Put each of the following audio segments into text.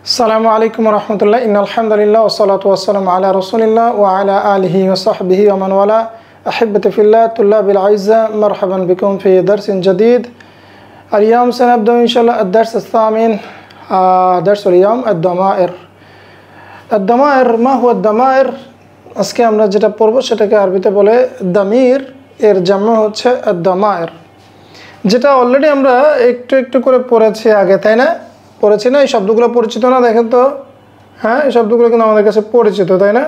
আসসালামু আলাইকুম ওয়া রাহমাতুল্লাহ। ইন্নাল হামদুলিল্লাহ ওয়া সলাতু ওয়া সালামু আলা রাসূলিল্লাহ ওয়া আলা আলিহি ওয়া সাহবিহি ওয়া মান ওয়ালা। আহিব্বাতি ফিল্লাহ, তুল্লাবিল আইজ্জা, মারহাবান বিকুম ফি দারসিন জাদীদ। اليوم سنبدأ إن شاء الله الدرس الثامن، درس اليوم الضمائر। الضمائر ما هو الضمائر؟ আজকে আমরা যেটা পড়ব সেটাকে আরবিতে বলে দামির, এর জামা হচ্ছে الضمائر, যেটা অলরেডি আমরা একটু একটু করে পড়েছি আগে, তাই না? পড়েছি না? এই শব্দগুলো পরিচিত না? দেখেন তো, হ্যাঁ, এই শব্দগুলো কিন্তু আমাদের কাছে পরিচিত, তাই না?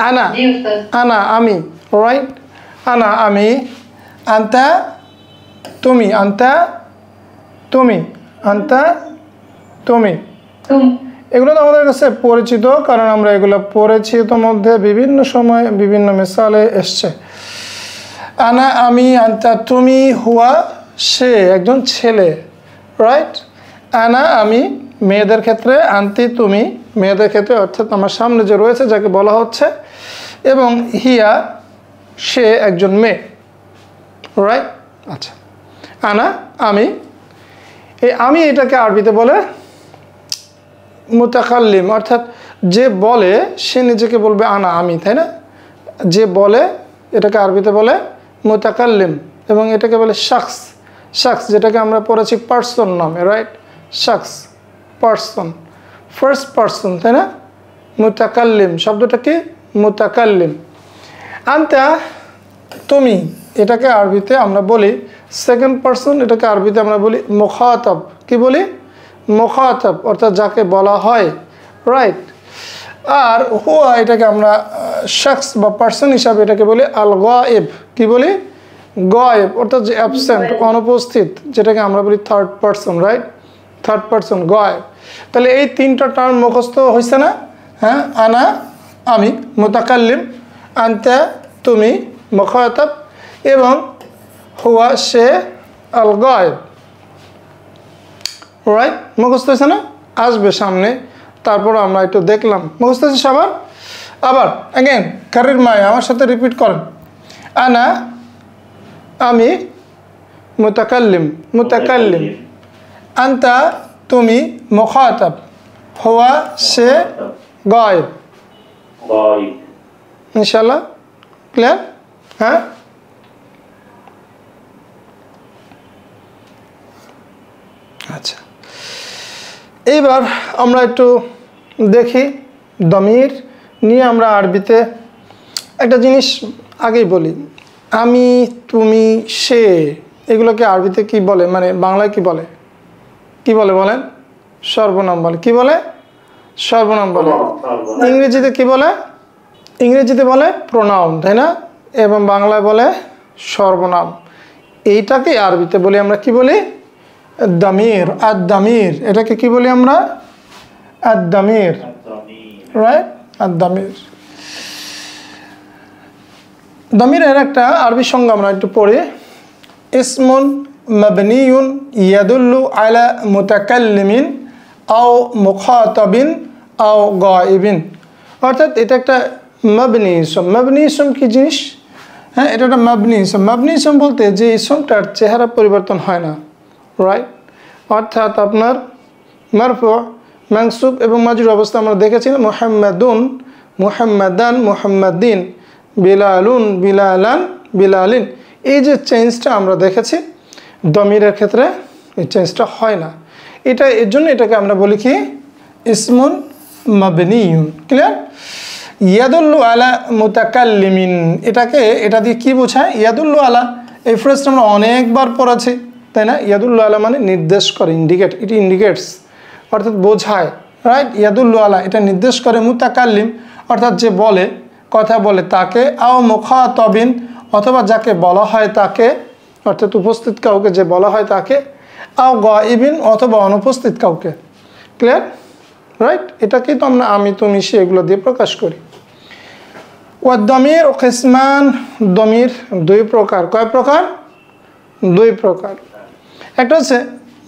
আনা, আনা আমি, রাইট? আনা আমি, আনতা তুমি, আনতা তুমি, আনতা তুমি, এগুলো তো আমাদের কাছে পরিচিত, কারণ আমরা এগুলো পড়েছি ইতোমধ্যে, বিভিন্ন সময় বিভিন্ন মিসালে এসছে। আনা আমি, আনতা তুমি, হুয়া সে একজন ছেলে, রাইট? আনা আমি মেয়েদের ক্ষেত্রে, আন্তি তুমি মেয়েদের ক্ষেত্রে, অর্থাৎ আমার সামনে যে রয়েছে যাকে বলা হচ্ছে, এবং হিয়া সে একজন মেয়ে, রাইট? আচ্ছা, আনা আমি, এই আমি এটাকে আরবিতে বলে মুতাকাল্লিম, অর্থাৎ যে বলে সে নিজেকে বলবে আনা আমি, তাই না? যে বলে এটাকে আরবিতে বলে মুতাকাল্লিম, এবং এটাকে বলে শাখস, শাখস যেটাকে আমরা পড়েছি পার্সন নামে, রাইট? শাখস, পার্সন, ফার্স্ট পার্সন, তাই না? মুতাকাল্লিম শব্দটা কি? মুতাকাল্লিম। আনতা তুমি, এটাকে আরবিতে আমরা বলি সেকেন্ড পার্সন, এটাকে আরবিতে আমরা বলি মুখাতাব। কি বলি? মুখাতাব, অর্থাৎ যাকে বলা হয়, রাইট? আর হুয়া এটাকে আমরা শাখস বা পার্সন হিসাবে এটাকে বলি আল গায়েব। কি বলি? গায়েব, অর্থাৎ যে অ্যাবসেন্ট, অনুপস্থিত, যেটাকে আমরা বলি third person, right? Third person, গায়েব। তাহলে এই তিনটা টার্ম মুখস্থ হয়েছে না? হ্যাঁ, আনা আমি মুতাকাল্লিম, আনতা তুমি মুখাতাব, এবং হুয়া সে আল গায়েব, রাইট? মুখস্থ হয়েছে না? আসবে সামনে, তারপর আমরা একটু দেখলাম। মুখস্থ হয়েছে সবার? আবার অ্যাগেন কারির মায় আমার সাথে রিপিট করেন। আনা আমি মুতাকাল্লিম, মুতাকাল্লিম, আনতা তুমি মুখাতাব, হুয়া সে গায়েব। ইনশাআল্লাহ ক্লিয়ার? হ্যাঁ, আচ্ছা, এইবার আমরা একটু দেখি দমির নিয়ে। আমরা আরবিতে একটা জিনিস আগেই বলি, আমি তুমি সে, এগুলোকে আরবিতে কি বলে, মানে বাংলায় কি বলে? কি বলে বলেন? সর্বনাম বলে। কি বলে? সর্বনাম বলে। ইংরেজিতে কি বলে? ইংরেজিতে বলে প্রোনাউন, তাই না? এবং বাংলায় বলে সর্বনাম। এইটাকে আরবিতে বলি আমরা কি বলি? দামির। আদ দামির, এটাকে কি বলি আমরা? আদ দামির, রাইট? আদ দামির। দামিরের একটা আরবি সংজ্ঞা আমরা একটু পড়ি। ইসমুন মাবনিয়ুন ইয়াদুল্লু আলা মুতাকাল্লিমিন আও মুখাতাবিন আও গায়িবিন, অর্থাৎ এটা একটা মাবনি ইসম। মাবনি ইসম কি জিনিস? হ্যাঁ, এটা একটা মাবনি ইসম। মাবনি ইসম বলতে যে ইসমটার চেহারা পরিবর্তন হয় না, রাইট? অর্থাৎ আপনার মারফু, মানসুব এবং মাজরুর অবস্থা আমরা দেখেছি না, মুহাম্মাদুন, মুহাম্মাদান, মুহাম্মাদিন, বিলালুন, বিলালান, বিলালিন, এই যে চেঞ্জটা আমরা দেখেছি দমিরের ক্ষেত্রে, এই চেঞ্জটা হয় না। এটা এর জন্য এটাকে আমরা বলি কি? ইসমুন মাবনিয়ুন। ক্লিয়ার? ইয়াদুল্লু আলা মুতাকাল্লিমিন, এটাকে এটা দিয়ে কি বোঝায়? ইয়াদুল্লু আলা, এই ফ্রেজটা আমরা অনেকবার পড়েছি, তাই না? ইয়াদুল্লু আলা মানে নির্দেশ করে, ইন্ডিকেট, ইট ইন্ডিকেটস, অর্থাৎ বোঝায়, রাইট? ইয়াদুল্লু আলা এটা নির্দেশ করে মুতাকাল্লিম, অর্থাৎ যে বলে, কথা বলে তাকে, আও মুখাতাবিন অথবা যাকে বলা হয় তাকে, অর্থাৎ উপস্থিত কাউকে যে বলা হয় তাকে, আও গায়িবিন অথবা অনুপস্থিত কাউকে। ক্লিয়ার? রাইট? এটাকেই তো আমরা আমি তুমি সে এগুলো দিয়ে প্রকাশ করি। ওয়া দমির ও কিসমান, দমির দুই প্রকার। কয় প্রকার? দুই প্রকার। একটা হচ্ছে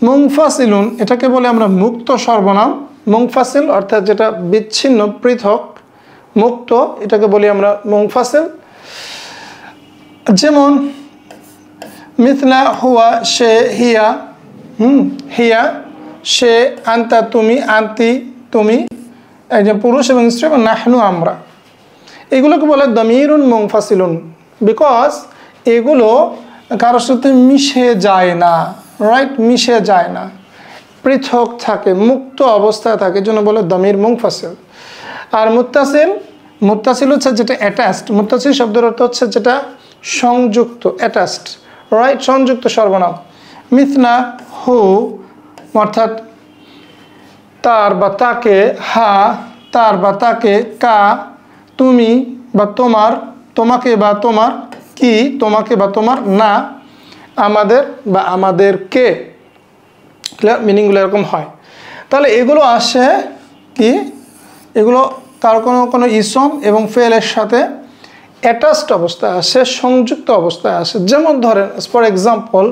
মুনফাসিলুন, এটাকে বলে আমরা মুক্ত সর্বনাম। মুনফাসিল অর্থাৎ যেটা বিচ্ছিন্ন, পৃথক, মুক্ত, এটাকে বলি আমরা মুনফাসিল। যেমন মিথলা হুয়া সে, হিয়া, হিয়া সে, আনতা তুমি, আনতি তুমি, একজন পুরুষ এবং স্ত্রী, এবং নাহনু আমরা। এগুলোকে বলে দমিরুন মুনফাসিলুন, বিকজ এগুলো কারোর সাথে মিশে যায় না, রাইট, মিশে যায় না, পৃথক থাকে, মুক্ত অবস্থায় থাকে, জন্য বলে দমির মুনফাসিল। আর মুত্তাসিল হচ্ছে যেটা অ্যাটাচড। মুত্তাসিল শব্দের অর্থ হচ্ছে যেটা সংযুক্ত, অ্যাটাচড, রাইট, সংযুক্ত সর্বনাম। মিথনা হু অর্থাৎ তার বা তাকে, হা তার বা তাকে, কা তুমি বা তোমার, তোমাকে বা তোমার, কি তোমাকে বা তোমার, না আমাদের বা আমাদেরকে। ক্লিয়ার? মিনিংগুলো এরকম হয়। তাহলে এগুলো আসে কি, এগুলো তার কোনো ইসম এবং ফেলের সাথে অ্যাটাচড অবস্থায় আসে, সংযুক্ত অবস্থায় আসে। যেমন ধরেন, ফর এক্সাম্পল,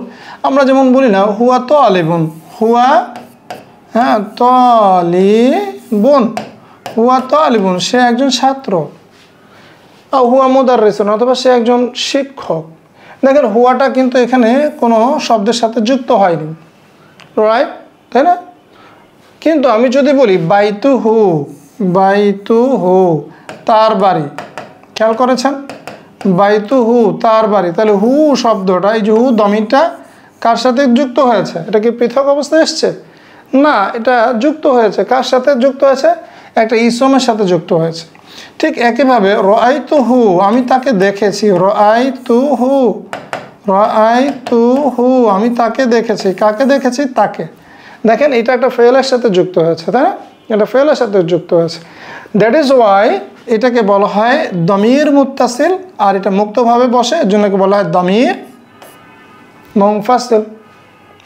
আমরা যেমন বলি না হুয়া তালিবুন, হুয়া, হ্যাঁ, তালিবুন, হুয়া তালিবুন, সে একজন ছাত্র। হুয়া মুদাররিসুন, অথবা সে একজন শিক্ষক। দেখেন হুয়াটা কিন্তু এখানে কোনো শব্দের সাথে যুক্ত হয়নি, রাইট, তাই না? কিন্তু আমি যদি বলি বাইতুহু, বাইতুহু তার বাড়ি, খেয়াল করেছেন, বাইতুহু তার বাড়ি, তাহলে হু শব্দটা, এই যে হু দমিরটা কার সাথে যুক্ত হয়েছে? এটা কি পৃথক অবস্থায় এসছে? না, এটা যুক্ত হয়েছে। কার সাথে যুক্ত হয়েছে? একটা ইসমের সাথে যুক্ত হয়েছে। ঠিক একইভাবে রাআইতুহু, আমি তাকে দেখেছি, রাআইতুহু, রাআইতুহু আমি তাকে দেখেছি। কাকে দেখেছি? তাকে। দেখেন এটা একটা ফেলের সাথে যুক্ত হয়েছে, তাই না? এটা ফেলের সাথে যুক্ত হয়েছে। দ্যাট ইজ ওয়াই এটাকে বলা হয় দমির মুত্তাসিল, আর এটা মুক্তভাবে বসে, এর জন্য বলা হয় দমির মুনফাসিল।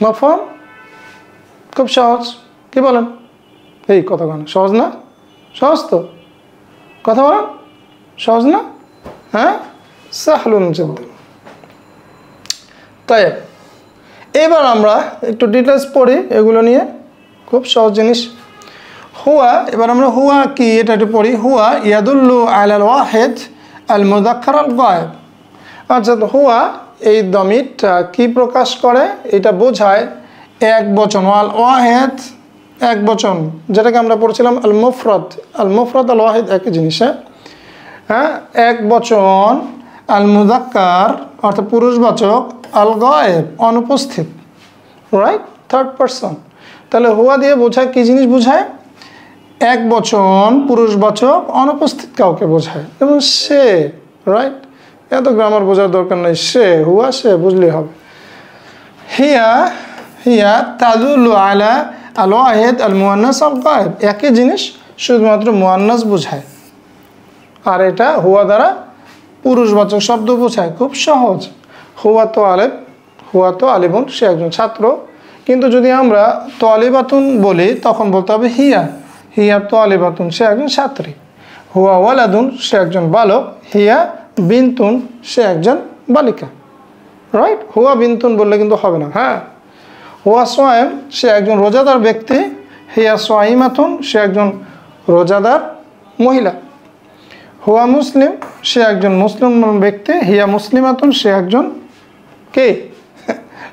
মাফহুম? খুব সহজ, কি বলেন? এই কথা বলেন, সহজ না? সহজ তো, কথা বলেন, সহজ না? হ্যাঁ, সাহলুন জিদ্দান। তাই এবার আমরা একটু ডিটেলস পড়ি এগুলো নিয়ে, খুব সহজ জিনিস। হুয়া, এবার আমরা হুয়া কি এটা একটু পড়ি। হুয়া ইয়াদুল্লু আলাল ওয়াহিদ আল মুযাক্কার আল গায়েব। অর্থাৎ হুয়া এই দমিরটা কি প্রকাশ করে? এটা বোঝায় এক বচন, আল ওয়াহিদ এক বচন, যেটাকে আমরা পড়ছিলাম আল মুফরাদ। আল মুফরাদ আল ওয়াহিদ একই জিনিস, হ্যাঁ, এক বচন, আল মুযাক্কার অর্থাৎ পুরুষবাচক, আল গায়েব অনুপস্থিত, রাইট, থার্ড পারসন। তাহলে হুয়া দিয়ে বোঝায় কি জিনিস? বোঝায় এক বচন পুরুষবাচক অনুপস্থিত কাউকে বোঝায়, এবং সে, রাইট, এত গ্রামার বোঝার দরকার নেই, সে, হুয়া সে বুঝলেই হবে। হিয়া, হিয়া তাদুল্লু আলা আল ওয়াহিদ আল মুআন্নাস আল গায়েব, একই জিনিস, শুধুমাত্র মুআন্নাস বোঝায়, আর এটা হুয়া দ্বারা পুরুষবাচক শব্দ বোঝায়। খুব সহজ। হুয়া তো আলেব, হুয়া তো আলিবুন, সে একজন ছাত্র। কিন্তু যদি আমরা তালিবাতুন বলি তখন বলতে হবে হিয়া, হিয়া তালিবাতুন, সে একজন ছাত্রী। হুয়া ওয়ালাদুন, সে একজন বালক। হিয়া বিনতুন, সে একজন বালিকা, রাইট। হুয়া বিনতুন বললে কিন্তু হবে না। হ্যাঁ, হুয়া সোয়াইম, সে একজন রোজাদার ব্যক্তি। হিয়া সোয়াইমাতুন, সে একজন রোজাদার মহিলা। হুয়া মুসলিম, সে একজন মুসলিম ব্যক্তি। হিয়া মুসলিমাতুন, সে একজন কে?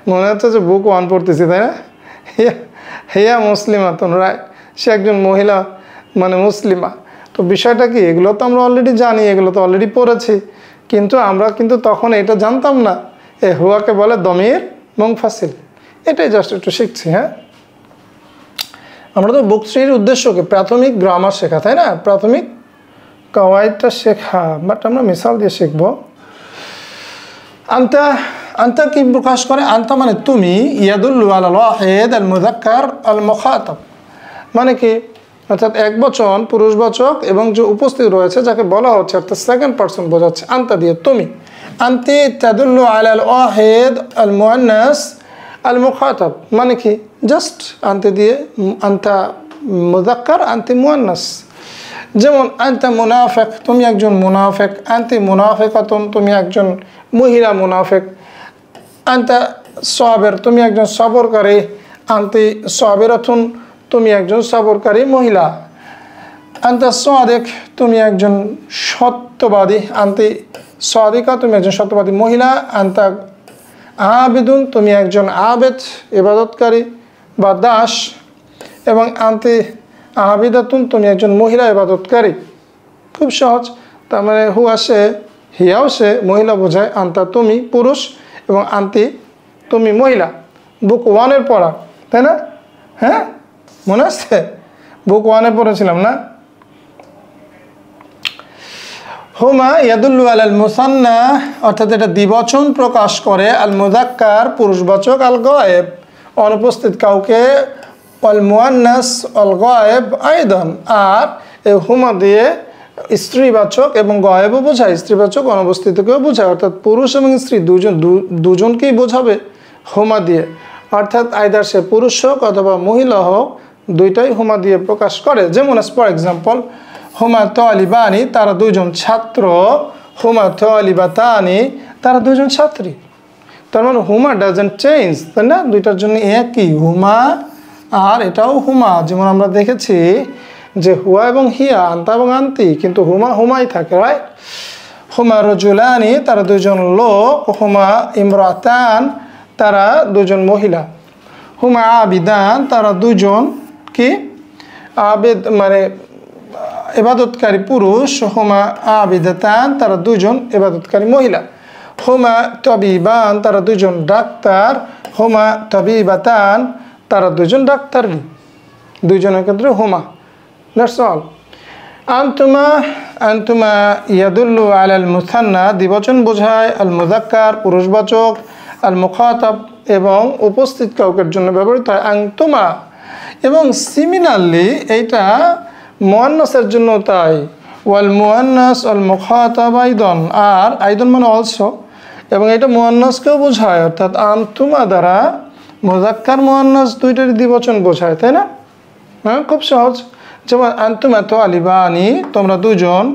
মনে হচ্ছে যে বুক ওয়ান পড়তেছি, তাই না? হিয়া মুসলিমাতুন, রাইট, সে একজন মহিলা, মানে মুসলিমা। তো বিষয়টা কি? এগুলো তো আমরা অলরেডি জানি, এগুলো তো অলরেডি পড়েছি, কিন্তু আমরা কিন্তু তখন এটা জানতাম না। এ হুয়াকে বলে দমির মুনফাসিল। এটাই জাস্ট একটু শিখছি। হ্যাঁ, আমরা তো বুক থ্রির উদ্দেশ্যকে প্রাথমিক গ্রামার শেখা, তাই না? প্রাথমিক কাওয়াইদটা শেখা, বাট আমরা মিসাল দিয়ে শিখবো। আনতা, আনতা কি প্রকাশ করে? আনতা মানে তুমি, ইয়াদুল্লু আলাল ওয়াহিদ আল মুযাক্কার আল মুখাতাব, মানে কি? অর্থাৎ এক বচন পুরুষবাচক এবং যে উপস্থিত রয়েছে যাকে বলা হচ্ছে, অর্থাৎ সেকেন্ড পারসন বোঝাচ্ছে আনতা দিয়ে, তুমি। আনতি তাদুল্লু আলাল ওয়াহিদ আল মুআন্নাস আল মুখাতাব, মানে কি? জাস্ট আনতে দিয়ে, আনতা মুযাক্কার, আনতি মুআন্নাস। যেমন আনতা মুনাফিক, তুমি একজন মুনাফিক। আনতি মুনাফিকাতুন, তুমি একজন মহিলা মুনাফিক। আনতা সাবির, তুমি একজন সবরকারী। আনতি সাবিরাতুন, তুমি একজন সবরকারী মহিলা। আনতা সাদিক, তুমি একজন সত্যবাদী। আনতি সাদিকা, তুমি একজন সত্যবাদী মহিলা। আনতা আবিদুন, তুমি একজন আবেদ, ইবাদতকারী বা দাস। এবং আনতি আবিদাতুন তুমি একজন মহিলা ইবাদতকারী। খুব সহজ। তার মানে হুয়া সে, হিয়াও সে মহিলা বোঝায়, আন্তা তুমি পুরুষ এবং আন্তি তুমি মহিলা। বুক 1-এর পড়া, তাই না? হ্যাঁ, মনে আসছে? বুক 1-এ পড়েছিলাম না? হুমা ইয়াদুল্লু আলাল মুসান্না, অর্থাৎ এটা দ্বিবচন প্রকাশ করে, আল মুযাক্কার পুরুষবাচক, আল গায়েব অনুপস্থিত কাউকে, আল মুআন্নাস আল গায়েব আইদান, আর এই হুমা দিয়ে স্ত্রীবাচক এবং গায়েবও বোঝায়, স্ত্রীবাচক অনুপস্থিতকেও বোঝায়, অর্থাৎ পুরুষ এবং স্ত্রী দুজনকেই বোঝাবে হুমা দিয়ে। অর্থাৎ আইদার সে পুরুষ হোক অথবা মহিলা হোক, দুইটাই হুমা দিয়ে প্রকাশ করে। যেমন ফর এক্সাম্পল, হুমা তালিবানি তারা দুইজন ছাত্র, হুমা তালিবাতানি তারা দুইজন ছাত্রী। তার মানে হুমা ডাজন্ট চেঞ্জ, তাই না? দুইটার জন্য একই হুমা, আর এটাও হুমা। যেমন আমরা দেখেছি যে হুয়া এবং হিয়া, আন্তা এবং আন্তি, কিন্তু হুমা হুমাই থাকে, রাইট? হুমা রজুলানি তারা দুইজন লোক, হুমা ইমরাতান তারা দুজন মহিলা, হুমা আবিদান তারা দুজন কি আবেদ মানে ইবাদতকারী পুরুষ, হুমা আবিদাতান তারা দুজন ইবাদতকারী মহিলা, হুমা তাবিবান তারা দুজন ডাক্তার, হুমা তাবিবাতান তারা দুজন ডাক্তার। দুইজনের ক্ষেত্রে হুমা। That's all. আনতুমা, আনতুমা ইয়াদুল্লু আলাল মুসান্না দ্বিবচন বোঝায়, আল মুযাক্কার পুরুষবাচক, আল মুখাতাব এবং উপস্থিত কাউকের জন্য ব্যবহৃত হয় আনতুমা। এবং সিমিলারলি এইটা মুআন্নাসের জন্য তাই, ওয়াল মুআন্নাস আল মুখাতাব আইদান, আর আইদান মানে অলসো, এবং এটা মুআন্নাসকেও বোঝায়, অর্থাৎ আনতুমা দ্বারা মুযাক্কার মুআন্নাস দুইটারই দ্বিবচন বোঝায়, তাই না? হ্যাঁ, খুব সহজ। যেমন আনতুমা তালিবানি তোমরা দুজন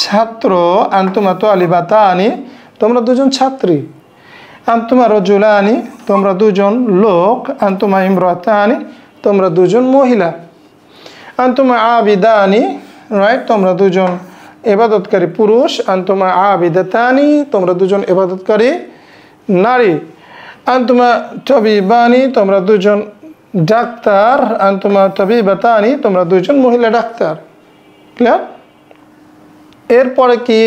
ছাত্র, আনতুমা তালিবাতানি তোমরা দুজন ছাত্রী, আনতুমা রজুলানি তোমরা দুজন লোক, আনতুমা ইমরাতানি তোমরা দুজন মহিলা, আনতুমা আবিদানি রাইট তোমরা দুজন ইবাদতকারী পুরুষ, আনতুমা আবিদাতানি তোমরা দুজন ইবাদতকারী নারী, আনতুমা তাবিবানি তোমরা দুজন ডাক্তার, আনতুমা তাবিবাতানি তোমরা দুজন মহিলা ডাক্তার। ক্লিয়ার? এরপরে কি,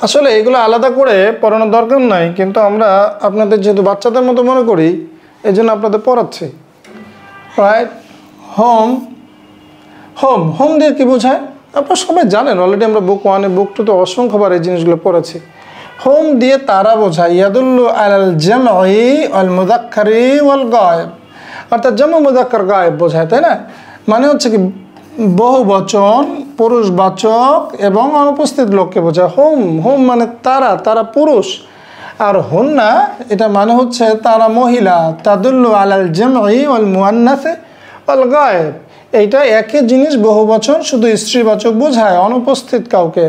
আসলে এগুলো আলাদা করে পড়ানোর দরকার নাই, কিন্তু আমরা আপনাদের যেহেতু বাচ্চাদের মতো মনে করি এই জন্য আপনাদের পড়াচ্ছি, রাইট? হোম, হোম, হোম দিয়ে কী বোঝায় আপনারা সবাই জানেন অলরেডি, আমরা বুক 1-এ বুক 2-তে অসংখ্যবার এই জিনিসগুলো পড়েছি। হোম দিয়ে তারা বোঝায়, ইয়াদুল্লু আলাল জামঈ আল মুযাক্কারি ওয়াল গায়েব, অর্থাৎ জামু মুযাক্কার গায়েব বোঝায়, তাই না? মানে হচ্ছে কি বহু বচন পুরুষবাচক এবং অনুপস্থিত লোককে বোঝায়। হোম, হোম মানে তারা, তারা পুরুষ, আর হুন্না এটা মানে হচ্ছে তারা মহিলা। তাদুল্লু আলাল জামঈ ওয়াল মুআন্নাসি ওয়াল গায়েব, এইটা একই জিনিস, বহু বচন শুধু স্ত্রীবাচক বোঝায় অনুপস্থিত কাউকে।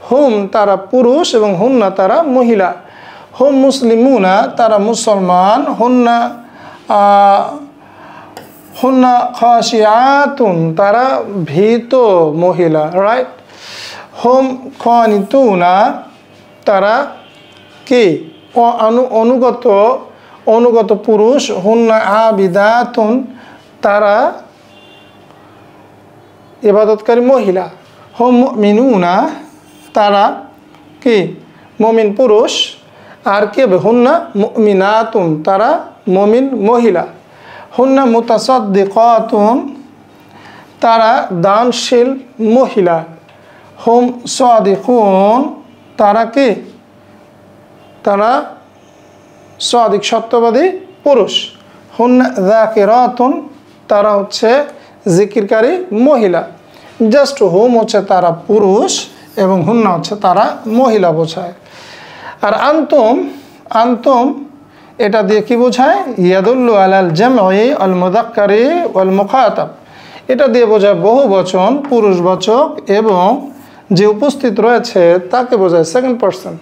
হুম তারা পুরুষ এবং হুন্না তারা মহিলা। হুম মুসলিমুনা তারা মুসলমান, হুন্না হুন্না খাশিয়াতুন তারা ভীত মহিলা, রাইট? হুম খানিতুনা তারা কি অনুগত অনুগত পুরুষ, হুন্না আবিদাতুন তারা ইবাদতকারী মহিলা, হুম মুমিনুনা তারা কি মুমিন পুরুষ, আর কি হবে হুন্না মুমিনাতুন তারা মুমিন মহিলা, হুন্না মুতাসাদ্দিকাতুন তারা দানশীল মহিলা, হুম সাদিকুন তারা কি তারা সাদিক সত্যবাদী পুরুষ, হুন্না যাকিরাতুন তারা হচ্ছে জিকিরকারী মহিলা। জাস্ট হুম হচ্ছে তারা পুরুষ এবং হুন্না হচ্ছে তারা মহিলা বোঝায়। আর আনতুম, আনতুম এটা দিয়ে কি বোঝায়? ইয়াদুল্লু আলাল জামঈ আল মুযাক্কারি ওয়াল মুখাতাব, এটা দিয়ে বোঝায় বহু বচন পুরুষবাচক এবং যে উপস্থিত রয়েছে তাকে বোঝায় সেকেন্ড পারসন।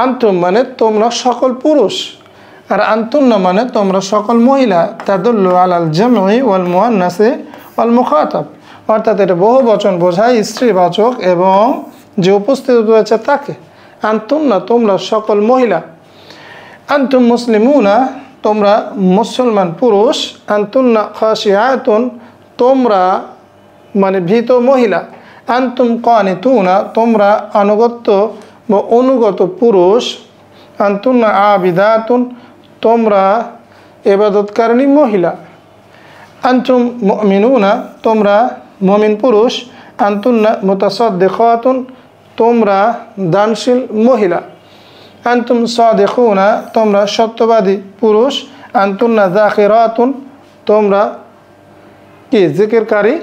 আনতুম মানে তোমরা সকল পুরুষ, আর আনতুন্না মানে তোমরা সকল মহিলা। তাদুল্লু আলাল জামঈ ওয়াল মুআন্নাসি ওয়াল মুখাতাব, অর্থাৎ এটা বহু বচন বোঝায় স্ত্রীবাচক এবং যে উপস্থিত রয়েছে তাকে। আনতুন্না তোমরা সকল মহিলা। আনতুম মুসলিমুনা তোমরা মুসলমান পুরুষ, আনতুন্না খাশিয়াতুন তোমরা মানে ভীত মহিলা, আনতুম কানিতুনা তোমরা আনুগত্য বা অনুগত পুরুষ, আনতুন্না আবিদাতুন তোমরা ইবাদতকারিণী মহিলা, আনতুম মুমিনুনা তোমরা মুমিন পুরুষ, আনতুন্না মুতাসাদ্দিকাতুন তোমরা দানশীল মহিলা, আনতুম সাদিকুনা তোমরা সত্যবাদী পুরুষ, আনতুন্না যাকিরাতুন তোমরা কি জিকিরকারী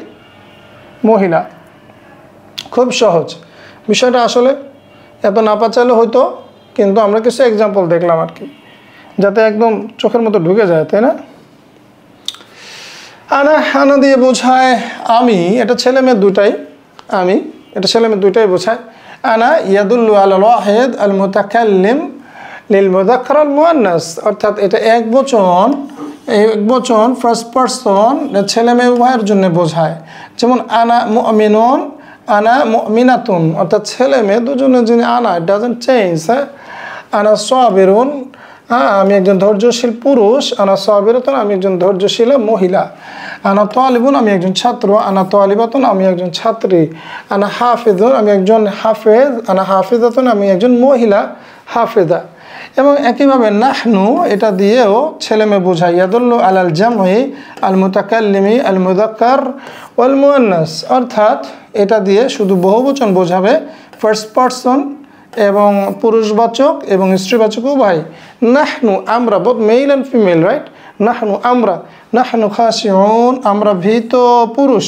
মহিলা। খুব সহজ বিষয়টা, আসলে এত না পাচালে হয়তো, কিন্তু আমরা কিছু এক্সাম্পল দেখলাম আর কি, যাতে একদম চোখের মতো ঢুকে যায়, তাই না? আনা আনা দিয়ে বোঝায় আমি, এটা ছেলে মেয়ে দুটাই, আমি এটা ছেলে মেয়ে দুটাই বোঝায়। আনা ইয়াদুল্লু আলাল ওয়াহিদ আল মুতাকাল্লিম লিল মুযাক্কার আল মুআন্নাস, অর্থাৎ এটা এক বচন ফার্স্ট পারসন ছেলে মেয়ে উভয়ের জন্য বোঝায়। যেমন আনা মুমিনুন আনা মুমিনাতুন, অর্থাৎ ছেলে মেয়ে দুজনের জন্য আনা, ইট ডাজন্ট চেঞ্জ। হ্যাঁ, আনা সাবিরুন আমি একজন ধৈর্যশীল পুরুষ, আনা সাবিরাতুন আমি একজন ধৈর্যশীল মহিলা, আনা তালিবুন আমি একজন ছাত্র, আনা তালিবাতুন আমি একজন ছাত্রী, আনা হাফিজুন আমি একজন হাফেজ, আনা হাফিজাতুন আমি একজন মহিলা হাফেজা। এবং একইভাবে নাহনু এটা দিয়েও ছেলে মেয়ে বোঝায়। ইয়াদুল্লু আলাল জামঈ আল মুতাকাল্লিমি আল মুযাক্কার ওয়াল মুআন্নাস, অর্থাৎ এটা দিয়ে শুধু বহুবচন বোঝাবে, ফার্স্ট পারসন এবং পুরুষবাচক এবং স্ত্রীবাচক উভয়। নাহনু আমরা, both male and female, right? নাহনু আমরা, নাহনু খাশিউন আমরা ভীত পুরুষ,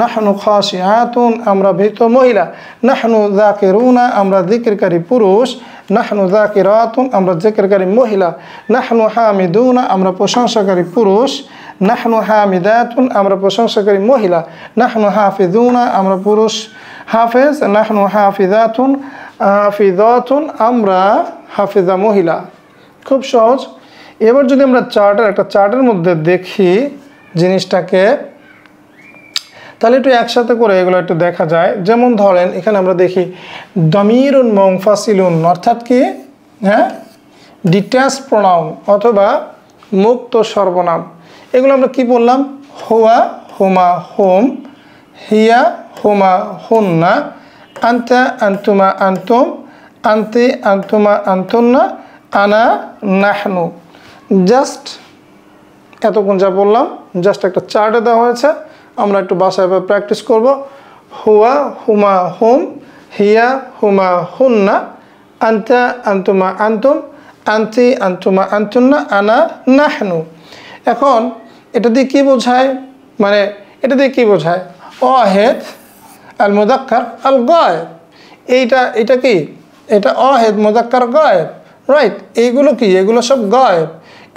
নাহনু খাশিআতুন আমরা ভীত মহিলা, নাহনু যাকিরুনা আমরা জিকিরকারী পুরুষ, নাহনু যাকিরাতুন আমরা জিকিরকারী মহিলা, নাহনু হামিদুনা আমরা প্রশংসাকারী পুরুষ, নাহনু হামিদাতুন আমরা প্রশংসাকারী মহিলা, নাহনু হাফিজুনা আমরা পুরুষ হাফেজ, নাহনু হাফিজাতুন আমরা হাফিজা মহিলা। খুব সহজ। এবার যদি আমরা একটা চার্টের মধ্যে দেখি জিনিসটাকে, তাহলে একটু একসাথে করে এগুলো একটু দেখা যায়। যেমন ধরেন এখানে আমরা দেখি দামিরুন মুনফাসিলুন, অর্থাৎ কি, হ্যাঁ, ডিট্যাচ প্রোনাউন অথবা মুক্ত সর্বনাম। এগুলো আমরা কি বললাম? হুয়া হুমা হুম, হিয়া হুমা হুন্না, আনতা আনতুমা আনতুম, আনতি আনতুমা আনতুন্না, আনা নাহনু। জাস্ট এতক্ষণ যা বললাম জাস্ট একটা চার্টে দেওয়া হয়েছে, আমরা একটু বাসায় প্র্যাকটিস করব। হুয়া হুমা হুম, হিয়া হুমা হুন্না, আনতা আনতুমা আনতুম, আনতি আনতুমা আনতুন্না, আনা নাহনু। এখন এটা দিয়ে কী বোঝায়? মানে এটা দিয়ে কী বোঝায়? ওয়াহিদ আল মুযাক্কার আল গায়েব, এটা কি? এটা ওয়াহিদ মুযাক্কার গায়েব, রাইট? এইগুলো কি? এগুলো সব গায়েব।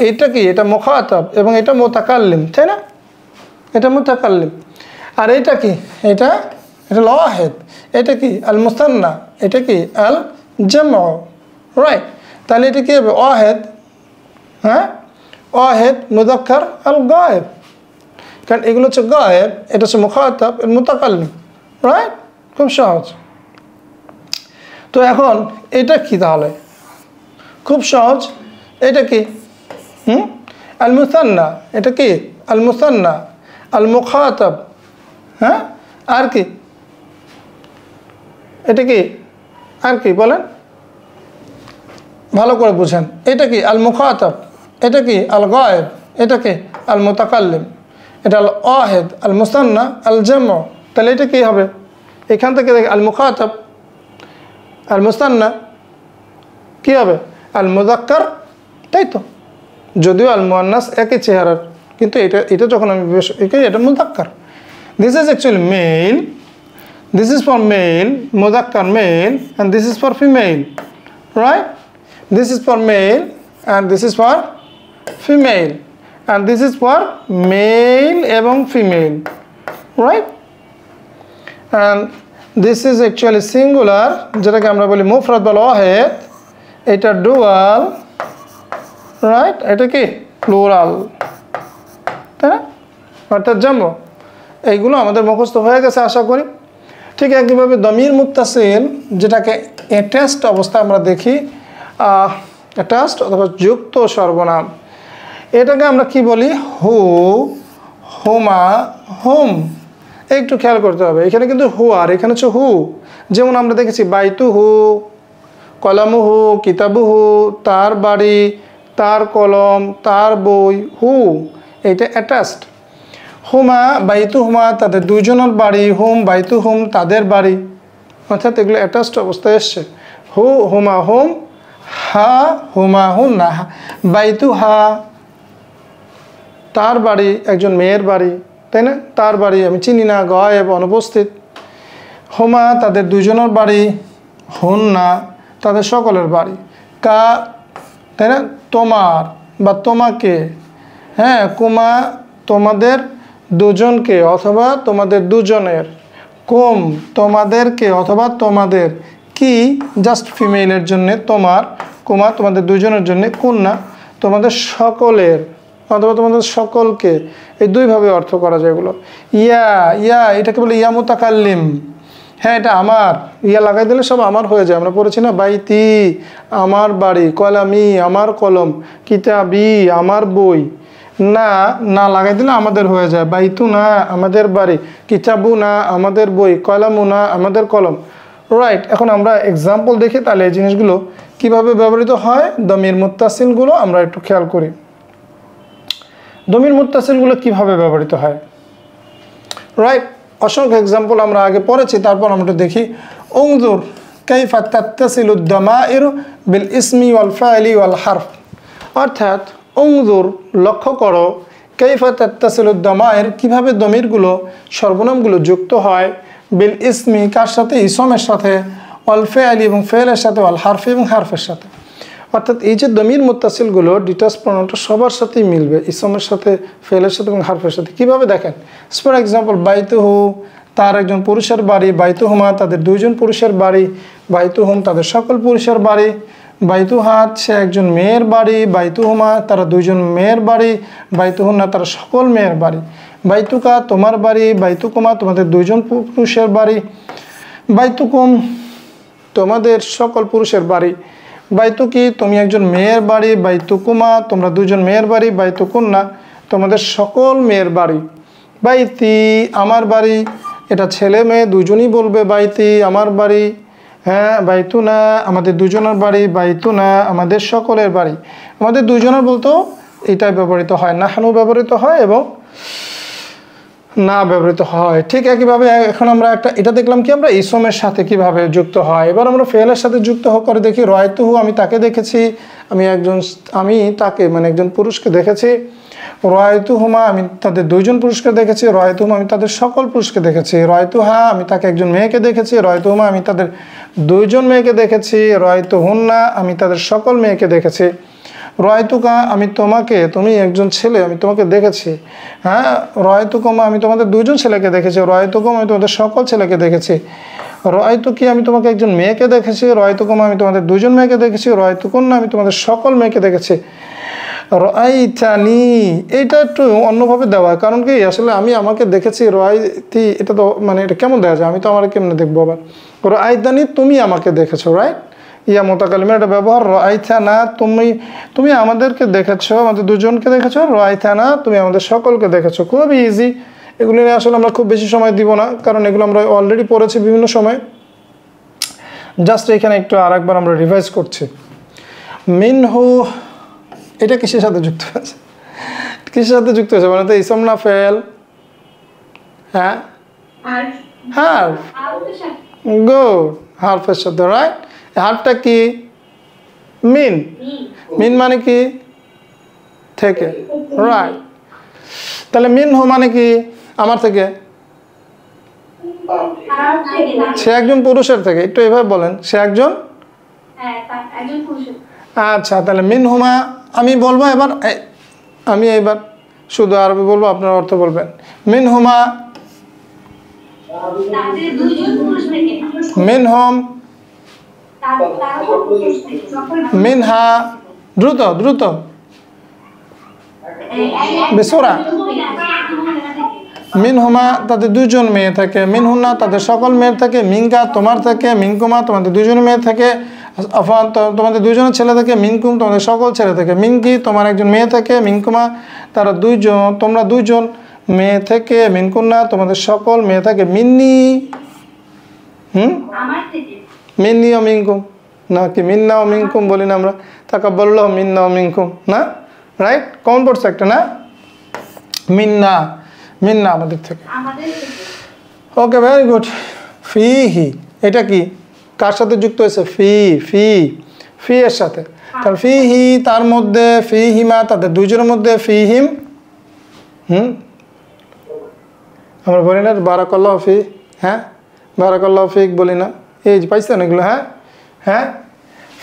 এটা কি? এটা মুখাতাব এবং এটা মুতাকাল্লিম, তাই না? এটা মুতাকাল্লিম। আর এটা কি? এটা ওয়াহিদ। এটা কি? আল মুসান্না। এটা কি? আল জামউ, রাইট? তাহলে এটা কি হবে? ওয়াহিদ, হ্যাঁ, ওয়াহিদ মুযাক্কার আল গায়েব, কারণ এগুলো হচ্ছে গায়েব, এটা হচ্ছে মুখাতাব, মুতাকাল্লিম, রাইট? খুব সহজ। তো এখন এটা কি তাহলে? খুব সহজ। এটা কি? আল মুসান্না। এটা কি? আল মুসান্না আল মুখাতাব, হ্যাঁ। আর কি? এটা কি? আর কি বলেন, ভালো করে বুঝেন। এটা কি? আল মুখাতাব। এটা কি? আল গায়েব। এটা কি? আল মুতাকাল্লিম। এটা আল ওয়াহিদ আল মুসান্না আল জামউ। তাহলে এটা কি হবে? এখান থেকে দেখি আল মুখাতাব আল মুসান্না কি হবে? আল মুযাক্কার, তাই তো? যদিও আল মুআন্নাস একই চেহারার, কিন্তু এটা যখন আমি এটা মুযাক্কার। This is actually male, this is for male, মুযাক্কার male, and this is for female, right? This is for male and this is for female, and this is for male এবং female, right? And this is actually singular, যেটাকে আমরা বলি মুফরাদ বা ওয়াহিদ। এটা dual, right? এটা কি? Plural, তাই না? অর্থাৎ জামু। এইগুলো আমাদের মুখস্থ হয়ে গেছে আশা করি। ঠিক একইভাবে দমির মুত্তাসিল, যেটাকে অ্যাটাচড অবস্থা আমরা দেখি, অ্যাটাচড অথবা যুক্ত সর্বনাম। এটাকে আমরা কি বলি? হু, হুমা, হুম। একটু খেয়াল করতে হবে, এখানে কিন্তু হু আর এখানে হচ্ছে হু। যেমন আমরা দেখেছি বাইতু হু, কলামু হু, কিতাবু হু, তার বাড়ি, তার কলম, তার বই, হু এটা অ্যাটাচড। হুমা বাইতু হুমা তাদের দুইজনের বাড়ি, হুম বাইতু হুম তাদের বাড়ি, অর্থাৎ এগুলো অ্যাটাচড অবস্থায় এসছে। হু হুমা হুম, হা হুমা হুম না, বাইতু হা তার বাড়ি, একজন মেয়ের বাড়ি, তাই না? তার বাড়ি আমি চিনি না, গায়েব অনুপস্থিত। হুমা তাদের দুইজনের বাড়ি, হুন না তাদের সকলের বাড়ি। কা তাই না, তোমার বা তোমাকে, হ্যাঁ কুমা তোমাদের দুজনকে অথবা তোমাদের দুজনের, কুম তোমাদেরকে অথবা তোমাদের, কি জাস্ট ফিমেলের জন্য তোমার, কুমা তোমাদের দুজনের জন্য, কুন্না তোমাদের সকলের অথবা তোমাদের সকলকে, এই দুইভাবে অর্থ করা যায় এগুলো। ইয়া ইয়া এটাকে বলে ইয়া মুতাকাল্লিম, হ্যাঁ এটা আমার, ইয়া লাগাই দিলে সব আমার হয়ে যায়। আমরা পড়েছি না বাইতি আমার বাড়ি, কলামি আমার কলম, কিতাবি আমার বই, না না লাগাই দিলে আমাদের হয়ে যায়। বাইতু না আমাদের বাড়ি, কিতাবু না আমাদের বই, কলামু না আমাদের কলম। রাইট, এখন আমরা এক্সাম্পল দেখি তাহলে এই জিনিসগুলো কিভাবে ব্যবহৃত হয়। দমির মুত্তাসিলগুলো আমরা একটু খেয়াল করি। দমির মুত্তাসিলগুলো কিভাবে ব্যবহৃত হয়, রাইট অসংখ্য এক্সাম্পল আমরা আগে পড়েছি, তারপর আমরা একটু দেখি। উনজুর কাইফা তাত্তাসিলুদ দামাইর বিল ইসমি ওয়াল ফাইলি ওয়াল হারফ, অর্থাৎ উনজুর লক্ষ্য করো, কাইফা তাত্তাসিলুদ দামাইর কিভাবে দমিরগুলো সর্বনামগুলো যুক্ত হয়, বিল ইসমি কার সাথে, ইসমের সাথে, ওয়াল ফাইলি এবং ফেলের সাথে, ওয়াল হারফি এবং হারফের সাথে। অর্থাৎ এই যে দমির মুত্তাসিলগুলো ডিটাচ প্রণয়নটা সবার সাথেই মিলবে, ইসমের সাথে, ফেলের সাথে এবং হারফের সাথে। কিভাবে দেখেন, ফর এক্সাম্পল বাইতুহু তার একজন পুরুষের বাড়ি, বাইতুহুমা তাদের দুইজন পুরুষের বাড়ি, বাইতুহুম তাদের সকল পুরুষের বাড়ি, বাইতুহাত সে একজন মেয়ের বাড়ি, বাইতুহুমা তারা দুইজন মেয়ের বাড়ি, বাইতুহুন্না তারা সকল মেয়ের বাড়ি, বাইতুকা তোমার বাড়ি, বাইতুকুমা তোমাদের দুইজন পুরুষের বাড়ি, বাইতুকুম তোমাদের সকল পুরুষের বাড়ি, বাইতুকি তুমি একজন মেয়ের বাড়ি, বাইতুকুমা তোমরা দুজন মেয়ের বাড়ি, বাইতুকুন্না তোমাদের সকল মেয়ের বাড়ি, বাইতি আমার বাড়ি এটা ছেলে মেয়ে দুজনই বলবে, বাইতি আমার বাড়ি, হ্যাঁ বাইতুনা আমাদের দুজনের বাড়ি, বাইতুনা আমাদের সকলের বাড়ি। আমাদের দুজনের বলতেও এটাই ব্যবহৃত হয়, নাহনু ব্যবহৃত হয় এবং না ব্যবহৃত হয়। ঠিক একইভাবে এখন আমরা এটা দেখলাম কি, আমরা ইসমের সাথে কিভাবে যুক্ত হয়। এবার আমরা ফেলের সাথে যুক্ত করে দেখি। রয়তুহু আমি তাকে দেখেছি, আমি তাকে মানে একজন পুরুষকে দেখেছি। রয়তুহুমা আমি তাদের দুইজন পুরুষকে দেখেছি, রয়তুহুমা আমি তাদের সকল পুরুষকে দেখেছি। রয়তুহা আমি তাকে একজন মেয়েকে দেখেছি, রয়তুহুমা আমি তাদের দুইজন মেয়েকে দেখেছি। রয়তুহুন্না আমি তাদের সকল মেয়েকে দেখেছি। রয়তুকা আমি তোমাকে, তুমি একজন ছেলে আমি তোমাকে দেখেছি, হ্যাঁ। রয়তুকুমা আমি তোমাদের দুইজন ছেলেকে দেখেছি। রয়তুকুম আমি তোমাদের সকল ছেলেকে দেখেছি। রয়তুকি আমি তোমাকে একজন মেয়েকে দেখেছি। রয়তুকুমা আমি তোমাদের দুইজন মেয়েকে দেখেছি। রয়তুকুন্না আমি তোমাদের সকল মেয়েকে দেখেছি। রয়তানি এইটা একটু অন্যভাবে দেওয়া, কারণ কি আসলে আমি আমাকে দেখেছি, রয়তি এটা তো মানে এটা কেমন দেখা যায়, আমি তো আমার কেমনে দেখবো। আবার রয়তানি তুমি আমাকে দেখেছো, রাইট। ইয়া মোতাকালিমের একটা ব্যবহার। রয়তানা তুমি আমাদেরকে দেখেছো, আমাদের দুজনকে দেখেছো। রয়তানা তুমি আমাদের সকলকে দেখেছো। খুবই ইজি, এগুলো নিয়ে আসলে আমরা খুব বেশি সময় দিব না, কারণ এগুলো আমরা অলরেডি পড়েছি বিভিন্ন সময়। জাস্ট এখানে একটু আরেকবার আমরা রিভাইজ করছি। মিনহু এটা কিসের সাথে যুক্ত হয়েছে, কিসের সাথে যুক্ত হয়েছে মানে তো ইসম না ফেল, হ্যাঁ হার্ফ, গুড হার্ফের সাথে, রাইট। হার্ফটা কি, মিন, মিন মানে কি থেকে, রাইট। তাহলে মিনহু মানে কি আমার থেকে, সে একজন পুরুষের থেকে, একটু এভাবে বলেন, সে একজন, আচ্ছা তাহলে মিনহুমা আমি বলবো। এবার আমি এবার শুধু আরবি বলবো, আপনার অর্থ বলবেন। মিনহুমা, মিনহুম, মিনহা, দ্রুত দ্রুত বিসুরা, মিনহুমা তাদের দুইজন মেয়ে থাকে, মিনহুন্না তাদের সকল মেয়ের থাকে, মিনকা তোমার থাকে, মিনকুমা তোমাদের দুইজন মেয়ে থাকে, আফান তোমাদের দুইজনের ছেলে থাকে, মিনকুম তোমাদের সকল ছেলে থাকে, মিনকি তোমার একজন মেয়ে থাকে, মিনকুমা তারা দুইজন তোমরা দুইজন মেয়ে থেকে, মিনকুন্না তোমাদের সকল মেয়ে থাকে, মিন্নি মিন্নি ও মিনকুম নাকি মিন্না ও মিনকুম বলি না আমরা, তাকাব্বালাল্লাহু মিন্না ও মিনকুম না, রাইট? কমন পড়ছে একটা না, মিন্না মিন্না আমাদের থেকে। ওকে, ভেরি গুড। ফিহি এটা কি কার সাথে যুক্ত হয়েছে? ফি ফি ফি এর সাথে। তাহলে ফিহি তার মধ্যে, ফিহিমা তাদের দুইজনের মধ্যে, ফিহিম আমরা বলি না বারাকাল্লাহু ফি, হ্যাঁ বারাকাল্লাহু ফিক বলি না, এই যে পাইছেন এগুলো, হ্যাঁ হ্যাঁ।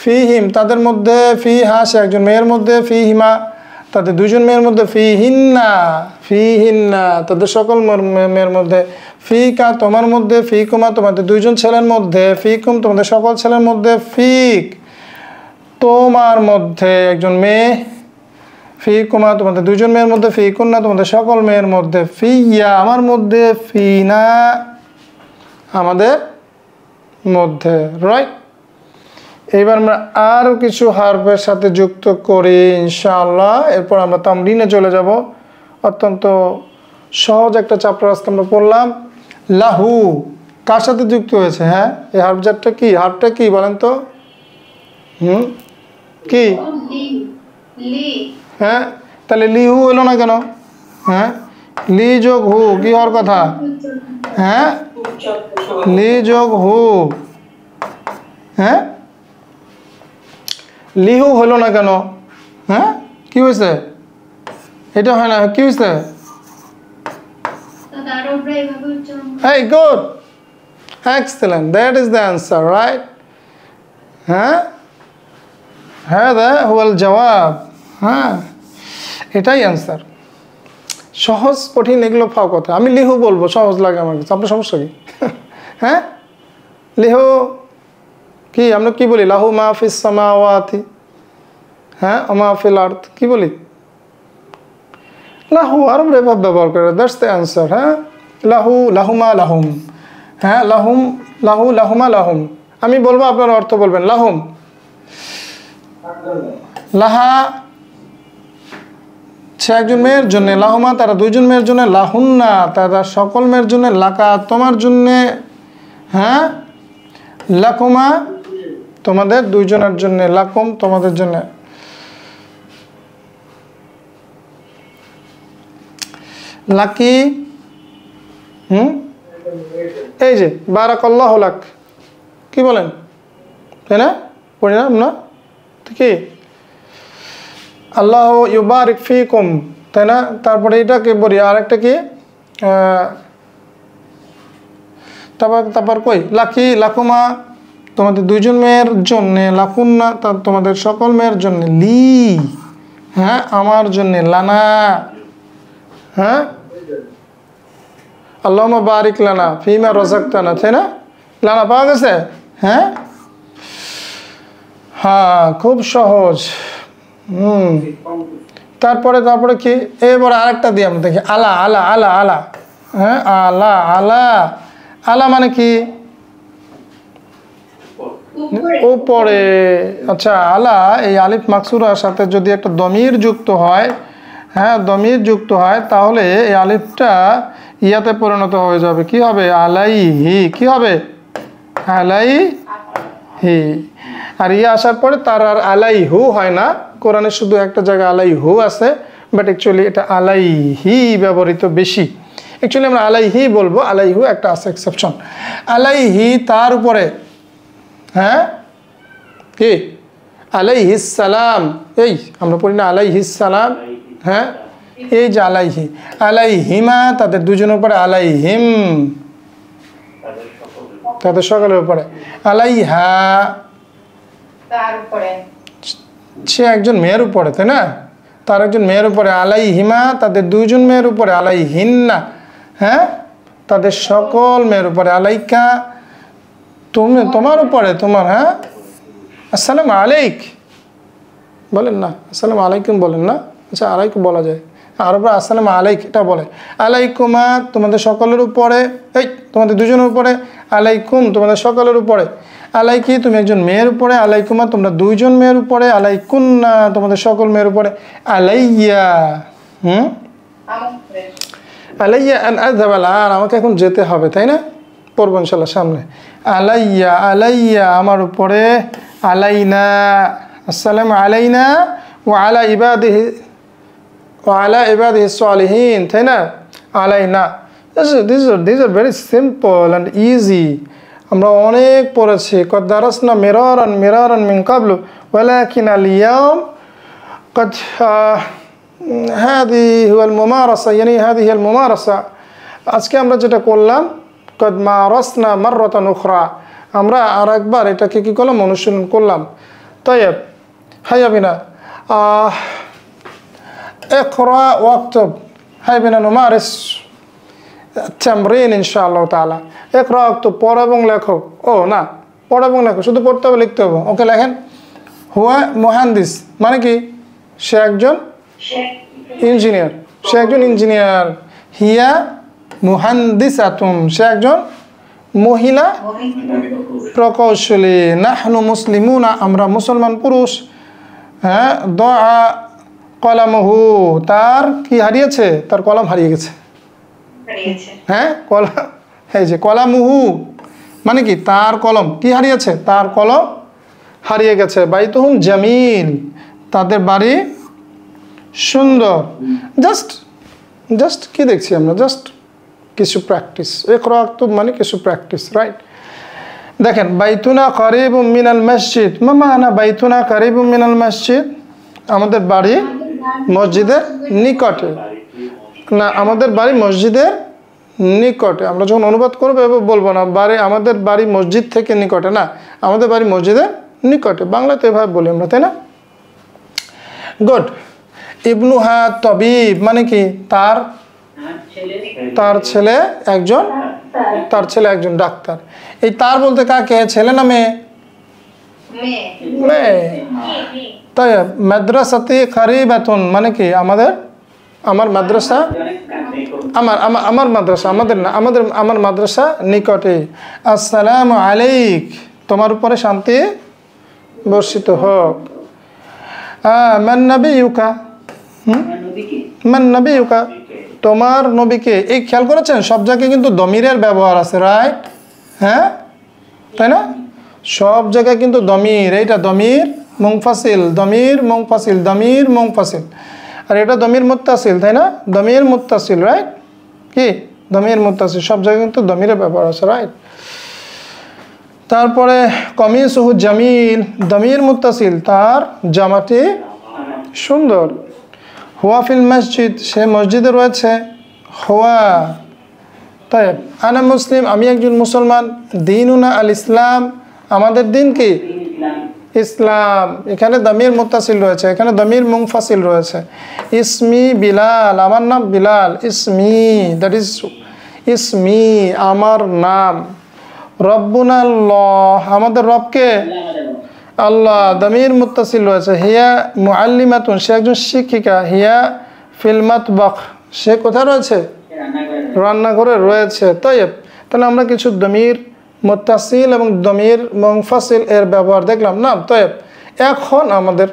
ফিহিম তাদের মধ্যে, ফিহা সে একজন মেয়ের মধ্যে, ফিহিমা তাদের দুইজন মেয়ের মধ্যে, ফিহিন্না ফিহিন্না তাদের সকল মেয়ের মধ্যে, ফিকা তোমার মধ্যে, ফিকুমা তোমাদের দুইজন ছেলের মধ্যে, ফিকুম তোমাদের সকল ছেলের মধ্যে, ফিক তোমার মধ্যে একজন মেয়ে, ফিকুমা তোমাদের দুইজন মেয়ের মধ্যে, ফিকুন্না তোমাদের সকল মেয়ের মধ্যে, ফিয়া আমার মধ্যে, ফিনা আমাদের মধ্যে, রাইট? এইবার আমরা আরও কিছু হারফের সাথে যুক্ত করি ইনশাআল্লাহ, এরপর আমরা তামরিনে চলে যাব। অত্যন্ত সহজ একটা চ্যাপ্টার আজকে আমরা পড়লাম। লাহু কার সাথে যুক্ত হয়েছে? হ্যাঁ, এই হারফজারটা কি? হারফটা কি বলেন তো? কি? হ্যাঁ, তাহলে লিহু হলো না কেন? হ্যাঁ, লি যোগ হু কি হওয়ার কথা? হ্যাঁ, লি যোগ হু, হ্যাঁ লিহু হলো না কেন? হ্যাঁ, কি হয়েছে? এটা হয় না, কি হয়েছে? Hey, good, excellent, that is the answer, right? হ্যাঁ, هذا هو الجواب, হ্যাঁ এটাই অ্যান্সার। সহজ কঠিন এগুলো ফাও কথা, আমি লিহু বলবো, সহজ লাগে আমার কাছে, আপনার সমস্যা কি? হ্যাঁ, লিহু কি আমরা কি বলি? লাহু মা ফিস সামাওয়াতি, হ্যাঁ মা ফিল আরদ, কি বলি? লাহু আরবরা এভাবে ব্যবহার করে, দ্যাটস দ্য অ্যান্সার। হ্যাঁ, লাহু লাহুমা লাহুম, হ্যাঁ লাহুম লাহু লাহুমা লাহুম। আমি বলবো, আপনার অর্থ বলবেন। লাহুম লাহা সে একজন মেয়ের জন্য, লাহুমা তারা দুইজন মেয়ের জন্য, লাহুন্না তারা সকল মেয়ের জন্য, লাকা তোমার জন্যে, হ্যাঁ লাকুমা তোমাদের দুইজনের জন্য, লাকুম তোমাদের জন্য। লাকি এই যে বারাকাল্লাহু লাক, কি বলেন? তাই না, পড়ি না আমরা কি? আল্লাহ ইউবারিক ফিকুম, তাই না? তারপরে এটাকে বলি, আর একটা কি? তারপর কই? লাকি লাকুমা তোমাদের দুইজন মেয়ের জন্য, লাকুন্না তোমাদের সকল মেয়ের জন্য, লি হ্যাঁ আমার জন্য, লানা হ্যাঁ আল্লাহুম্মা বারিক লানা ফিমা রাযাকতানা, তাই না? লানা পাওয়া গেছে? হ্যাঁ হ্যাঁ, খুব সহজ। তারপরে কি? এবার আরেকটা দিই আমরা, দেখি আলা আলা আলা আলা, হ্যাঁ আলা আলা আলা মানে কি? উপরে। আচ্ছা, আলা এই আলিফ মাকসুরার সাথে যদি একটা দমির যুক্ত হয়, হ্যাঁ দমির যুক্ত হয়, তাহলে এই আলিফটা ইয়াতে পরিণত হয়ে যাবে। কি হবে? আলাইহি, কি হবে? আলাইহি। আর ইয়া আসার পরে তার আর আলাইহু হয় না, কোরআনে শুধু একটা জায়গায় আলাইহু আছে, বাট অ্যাকচুয়ালি এটা আলাইহি ব্যবহৃত বেশি। অ্যাকচুয়ালি আমরা আলাইহি বলবো, আলাইহু একটা আছে এক্সেপশন। আলাইহি তার উপরে, হ্যাঁ কি? আলাইহিস সালাম, এই আমরা পড়ি না আলাইহিস সালাম, হ্যাঁ এই যে আলাইহি, আলাইহিমা তাদের দুজনের উপরে, আলাইহিম তাদের সকলের উপরে, আলাইহা তার উপরে সে একজন মেয়ের উপরে, তাই না? তার একজন মেয়ের উপরে, আলাইহিমা তাদের দুইজন মেয়ের উপরে, আলাইহিন্না হ্যাঁ তাদের সকল মেয়ের উপরে, আলাইকা তুমি তোমার উপরে, তোমার, হ্যাঁ আসসালামু আলাইক বলেন না, আসসালামু আলাইকুম বলেন না? আচ্ছা আলাইকুম বলা যায়, আরবরা আসসালামু আলাইক এটা বলে। আলাইকুমা তোমাদের সকলের উপরে, এই তোমাদের দুজনের উপরে। আলাইকুম তোমাদের সকলের উপরে। আলাইকি তুমি একজন মেয়ের উপরে। আলাইকুমা তোমরা দুইজন মেয়ের উপরে। আলাইকুন্না তোমাদের সকল মেয়ের উপরে। আলাইয়া আলাইয়া আন আযহাব আল-আন আমাকে এখন যেতে হবে, তাই না? পড়বো ইনশাআল্লাহ সামনে। আলাইয়া আলাইয়া আমার উপরে। আলাইনা আসসালামু আলাইনা ওয়া আলা ইবাদিহি ওয়া আলা ইবাদিহি সালিহিন, তাই না? আলাইনা। These are very simple and easy. আমরা অনেক পড়েছি। قد درسنا مرارا من قبل ولكن اليوم قد هذه هو الممارسة يعني هذه هي الممارسة আজকে আমরা যেটা করলাম قد مارسنا مرة أخرى আমরা আরেকবার এটাকে কি করলাম অনুশীলন করলাম। طيب هيا بنا اقرأ واكتب هيا بنا نمارس التمرين إن شاء الله تعالى اقرأ واكتب পড়ো এবং লেখো। ও না পড়ো এবং লেখো শুধু পড়তে হবে লিখতে হবে। ওকে লেখেন। হুয়া মুহান্দিস মানে কি সে একজন ইঞ্জিনিয়ার, সে একজন ইঞ্জিনিয়ার। হিয়া মুহান্দিসাতুন সে একজন মহিলা প্রকৌশলী। নাহনু মুসলিমুনা আমরা মুসলমান পুরুষ। হ্যাঁ দআ কলামহু তার কি হারিয়েছে, তার কলম হারিয়ে গেছে। হ্যাঁ কলম, এই যে কলামুহু মানে কি তার কলম কি হারিয়েছে, তার কলম হারিয়ে গেছে। বাইতুহুম জামিল তাদের বাড়ি সুন্দর। জাস্ট কি দেখছি আমরা, জাস্ট কিছু প্র্যাকটিস। ইকরা ওয়াকতুব মানে কিছু প্র্যাকটিস, রাইট? দেখেন বাইতুনা কারিবুম মিনাল মসজিদ। মা মানা বাইতুনা কারিবুম মিনাল মসজিদ? আমাদের বাড়ি মসজিদের নিকটে। না আমাদের বাড়ি মসজিদের নিকটে। আমরা যখন অনুবাদ করবো এবার বলবো না বাড়ি আমাদের বাড়ি মসজিদ থেকে নিকটে, না আমাদের বাড়ি মসজিদের নিকটে। বাংলাতে এভাবে বলি আমরা, তাই না? গুড। ইবনুহা তবিব মানে কি তার ছেলে একজন ডাক্তার। এই তার বলতে কাকে, ছেলে না মেয়ে? মেয়ে। তাই মাদ্রাসাতে কারিবাতুন মানে কি আমার মাদ্রাসা, আমার মাদ্রাসা, আমাদের না আমার মাদ্রাসা নিকটে। আসসালামু আলাইক তোমার উপরে শান্তি বর্ষিত হোক। মান নবিয়ুকা মান নবিয়ুকা তোমার নবীকে। এই খেয়াল করেছেন সব জায়গায় কিন্তু দমিরের ব্যবহার আছে, রাইট? হ্যাঁ তাই না? সব জায়গায় কিন্তু দমির, এইটা দমির মুনফাসিল, দমির মুনফাসিল, দমির মুনফাসিল, আর এটা দমির মুত্তাসিল, তাই না? দমির মুত্তাসিল, রাইট? কি দমির মুত্তাসিল, সব জায়গায় কিন্তু দমিরের ব্যবহার আছে, রাইট? তারপরে কমিসুহু জামিল দমির মুত্তাসিল, তার জামাটি সুন্দর। হুয়া ফিল মসজিদ সে মসজিদে রয়েছে। হুয়া। তাই আনা মুসলিম আমি একজন মুসলমান। দিনুনা আল ইসলাম আমাদের দিন কি ইসলাম। এখানে দমির মুত্তাসিল রয়েছে, এখানে দমির মুনফাসিল রয়েছে। ইসমি বিলাল আমার নাম বিলাল। ইসমি দ্যাট ইজ ইসমি আমার নাম। রব্বুনা আল্লাহ আমাদের রবকে আল্লাহ। দমির মুত্তাসিল রয়েছে। হিয়া মুআল্লিমাতুন সে একজন শিক্ষিকা। হিয়া ফিল মাতবাখ সে কোথায় রয়েছে, রান্নাঘরে রয়েছে। তাহলে আমরা কিছু দমির মুত্তাসিল এবং দমির মুনফাসিল এর ব্যবহার দেখলাম না? এখন আমাদের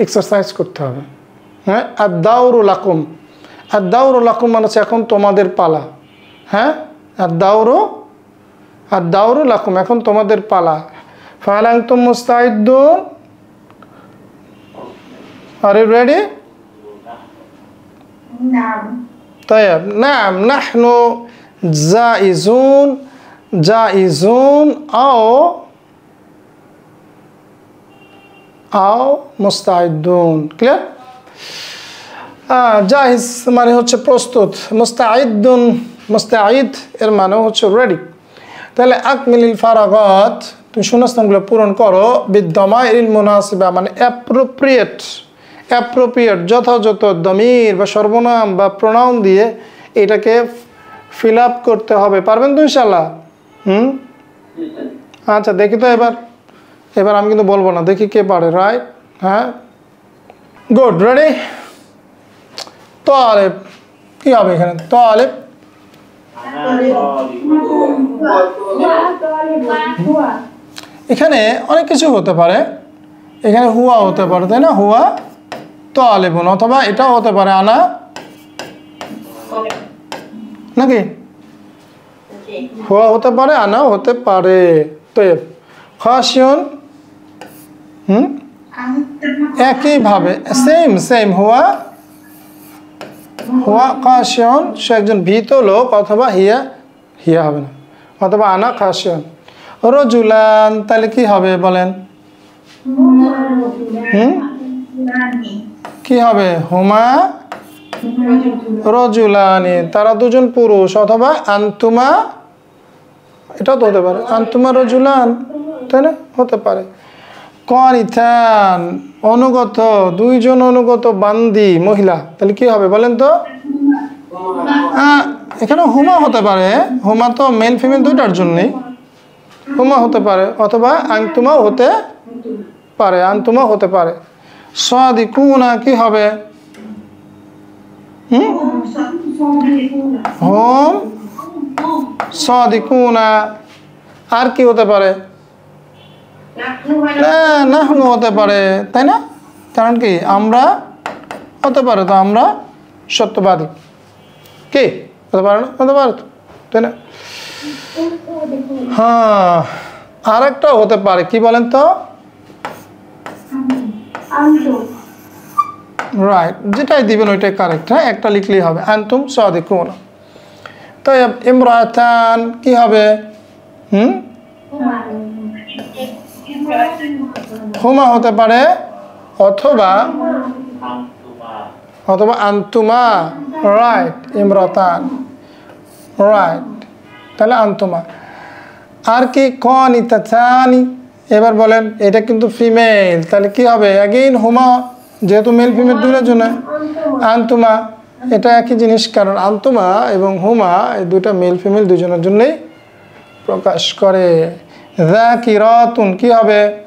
এক্সারসাইজ করতে হবে। হ্যাঁ আদ-দাওরু লাকুম মানে হচ্ছে এখন তোমাদের পালা। হ্যাঁ আদ-দাওরু লাকুম এখন তোমাদের পালা। ফাহাল আনতুম মুস্তাইদুন আর ইউ রেডি? নাম নাহনু জাইজুন আও মুস্তাইদুন। ক্লিয়ার? জাহিজ মানে হচ্ছে প্রস্তুত। মুস্তাইদ এর মানে হচ্ছে রেডি। তাহলে আকমিলিল ফারাগাত তুমি শূন্যস্থানগুলো পূরণ করো। বিদ্যমাইরিল মুনাসিবা মানে অ্যাপ্রোপ্রিয়েট যথাযথ দমির বা সর্বনাম বা প্রোনাউন দিয়ে এটাকে ফিল আপ করতে হবে। পারবেন তো ইনশাল্লাহ? আচ্ছা দেখি তো এবার আমি কিন্তু বলবো না, দেখি কে পারে, রাইট? হ্যাঁ গুড। রেডি? তালেব কি হবে এখানে তালেব এখানে অনেক কিছু হতে পারে এখানে হুয়া হতে পারে তাই না হুয়া তালেবুন অথবা এটাও হতে পারে আনা নাকি হুয়া হতে পারে আনা হতে পারে তাইব খাশিয়ুন একইভাবে সেম হুয়া খাশিয়ুন সে একজন ভীত লোক অথবা হিয়া হবে না অথবা আনা খাশিয়ুন রজুলান তাহলে কি হবে বলেন কি হবে হুমা রজুলানি তারা দুজন পুরুষ অথবা আনতুমা এটাও তো হতে পারে আনতুমা রজুলান তাই না হতে পারে কানিতান অনুগত দুইজন অনুগত বান্দি মহিলা তাহলে কি হবে বলেন তো এখানে হুমা হতে পারে হুমা তো মেল ফিমেল দুইটার জন্যই হুমা হতে পারে অথবা আনতুমা হতে পারে সাদিকুনা কি হবে হুম সাদিকুনা আর কি হতে পারে নাহনু হতে পারে তাই না কারণ কি আমরা হতে পারে তো আমরা সত্যবাদী কি হতে পারে না হতে পারে তো তাই না হ্যাঁ আর একটা হতে পারে কি বলেন তো রাইট যেটাই দিবেন ওইটাই কারেক্ট হ্যাঁ একটা লিখলেই হবে আনতুম সাদিকুনা তাই ইমরাতান কি হবে হুমা হতে পারে অথবা আনতুমা রাইট ইমরাতান রাইট তাহলে আনতুমা আর কি কানিতাতানি এবার বলেন এটা কিন্তু ফিমেল তাহলে কি হবে অ্যাগেইন হুমা যেহেতু মেল ফিমেল দুটোর জন্য আনতুমা এটা একই জিনিস কারণ আনতুমা এবং হুমা এই দুটো মেল ফিমেল দুজনের জন্যই প্রকাশ করে যাকিরাতুন কি হবে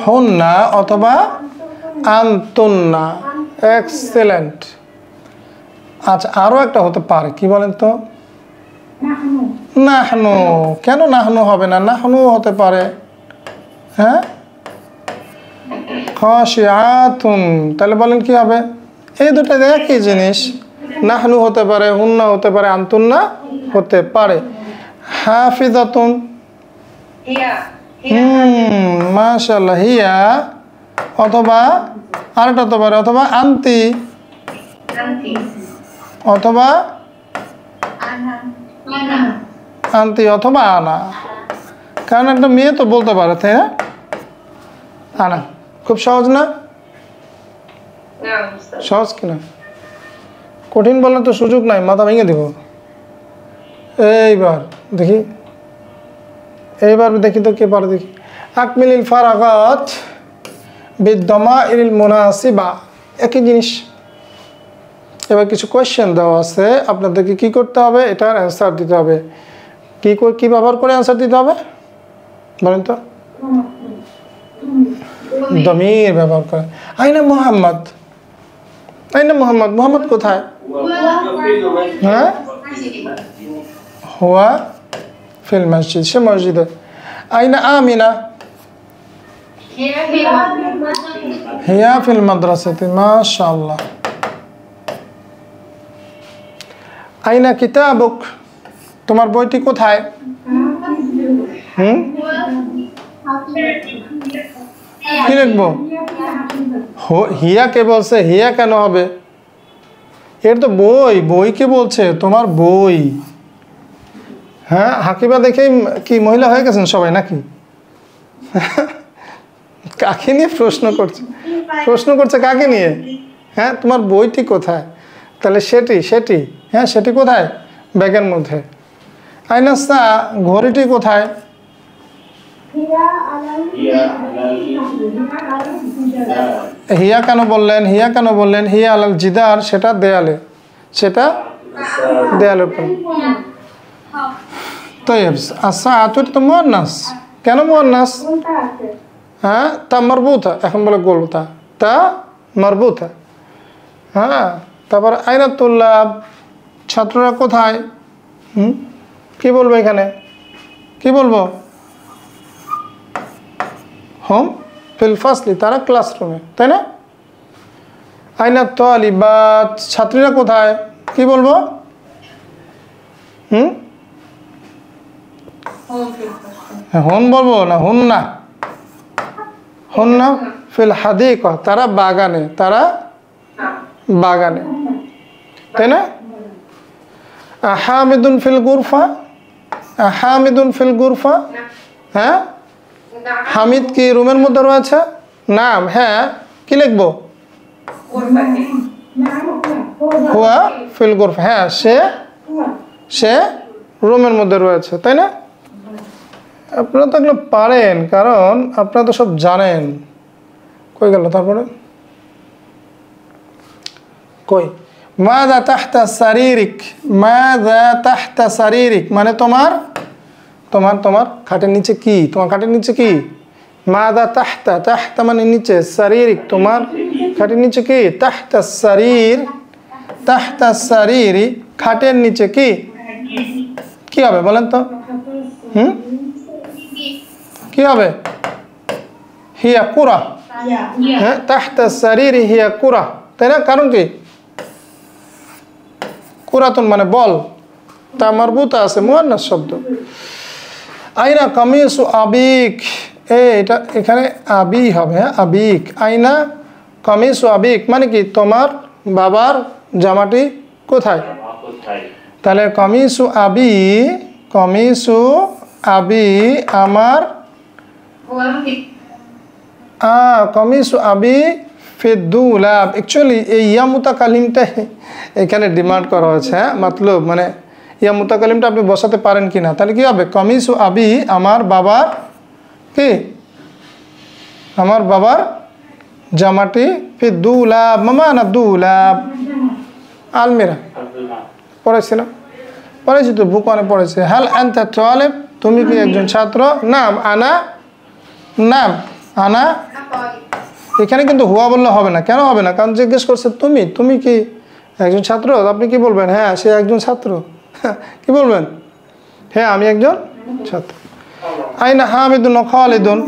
হুন্না অথবা আনতুন্না এক্সেলেন্ট আচ্ছা আরো একটা হতে পারে কি বলেন তো নাহনু কেন নাহনু হবে না নাহনু হতে পারে হ্যাঁ খাশিয়াতুন তাহলে বলেন কি হবে এই দুটো একই জিনিস নাহনু হতে পারে হুন্না হতে পারে আনতুন্না হতে পারে হাফিজাতুন মাশাআল্লাহ হিয়া অথবা আরেকটা হতে পারে অথবা আন্তি অথবা আন্তি অথবা আনা কারণ একটা মেয়ে তো বলতে পারে তাই না আনা খুব সহজ না সহজ কিনা কঠিন বলার তো সুযোগ নাই মাথা ভেঙে দেব এইবার দেখি তো কে পারে দেখি আকমিলিল ফারাগাত বিদ্দামাইরিল মুনাসিবা একই জিনিস এবার কিছু কোয়েশ্চেন দেওয়া আছে আপনাদেরকে কি করতে হবে এটার অ্যান্সার দিতে হবে কি ব্যবহার করে অ্যান্সার দিতে হবে বলেন তো দমির ব্যবহার করে আইনা মোহাম্মদ মোহাম্মদ কোথায় হ্যাঁ হুয়া ফিল মসজিদ সে মসজিদে আইনা আমিনা হিয়া ফিল মাদ্রাসাতে মাশাআল্লাহ আইনা কিতাবুক তোমার বইটি কোথায় কি লিখবো হিয়া কে বলছে হিয়া কেন হবে এর তো বই কে বলছে তোমার বই হ্যাঁ হাকিবা দেখেই কি মহিলা হয়ে গেছেন সবাই নাকি কাকে নিয়ে প্রশ্ন করছে কাকে নিয়ে হ্যাঁ তোমার বইটি কোথায় তাহলে সেটি হ্যাঁ সেটি কোথায় ব্যাগের মধ্যে আইনাসা ঘড়িটি কোথায় হিয়া কেন বললেন হিয়া আলাল জিদার সেটা দেয়ালে উপর طيب الساعة তো মুয়ান্নাস কেন মুয়ান্নাস হ্যাঁ তা মারবুতা এখন বলে গোল তা মারবুতা হ্যাঁ, তারপর আইনা তুল্লাব, ছাত্ররা কোথায়? কি বলবো এখানে? কি বলবো? হুম ফিল ফাসলি, তারা ক্লাসরুমে, তাই না? আইনা তালিবাত, ছাত্রীরা কোথায়? কি বলবো? হুন বলবো না হুন না? হুন না ফিল হাদিকা, তারা বাগানে, তারা বাগানে, তাই না? হামিদুন ফিল গুরফা, হামিদুন ফিল গুরফা, হ্যাঁ হামিদ কি রুমের মধ্যে রয়েছে? নাম, হ্যাঁ কি লিখবো? হুয়া ফিল গুরফা, হ্যাঁ সে রুমের মধ্যে রয়েছে, তাই না? আপনারা তো এগুলো পারেন, কারণ আপনারা তো সব জানেন। কই গেল তারপরে? কই মাযা তাহতা সারিরিক, মাযা তাহতা সারিরিক মানে তোমার তোমার তোমার খাটের নিচে কি? তোমার খাটের নিচে কি? মাযা তাহতা, তাহতা মানে নিচে, সারিরিক তোমার খাটের নিচে কি? তাহতা সারির, তাহতা সারিরি খাটের নিচে কি? কি হবে বলেন তো? কি হবে? হিয়া কুরা, হ্যাঁ তাহতা সারিরি হিয়া কুরা, তাই না? কারণ কি? কুরাতুন মানে বল, তা মারবুতা আছে মুয়ান্নাস শব্দ। আইনা কামিসু আবিক, এটা এখানে আবি হবে, হ্যাঁ আবিক। আইনা কামিসু আবিক মানে কি? তোমার বাবার জামাটি কোথায়? তাহলে কামিসু আবি, কামিসু আবি আমার, কামিসু আবি ফিদ্দুলাব। অ্যাকচুয়ালি এই ইয়া মুতাকালিমটা এখানে ডিমান্ড করা হয়েছে, হ্যাঁ মতলব মানে ইয়া মুতাকালিমটা আপনি বসাতে পারেন কিনা। তাহলে কি হবে? কামিসু আবি আমার বাবার কি? আমার বাবার জামাটি ফিদ্দুলাব, মামানা দুলাব, আলমিরা। পড়েছি না? পড়েছি তো, বুকানে পড়েছে। হাল আনতা তালিব, তুমি কি একজন ছাত্র? নাম আনা, নাম আনা। এখানে কিন্তু হুয়া বললে হবে না। কেন হবে না? কারণ জিজ্ঞেস করছে তুমি, তুমি কি একজন ছাত্র? আপনি কি বলবেন? হ্যাঁ সে একজন ছাত্র। কি বলবেন? হ্যাঁ আমি একজন ছাত্র। আইনা হামিদুন ও খালিদুন,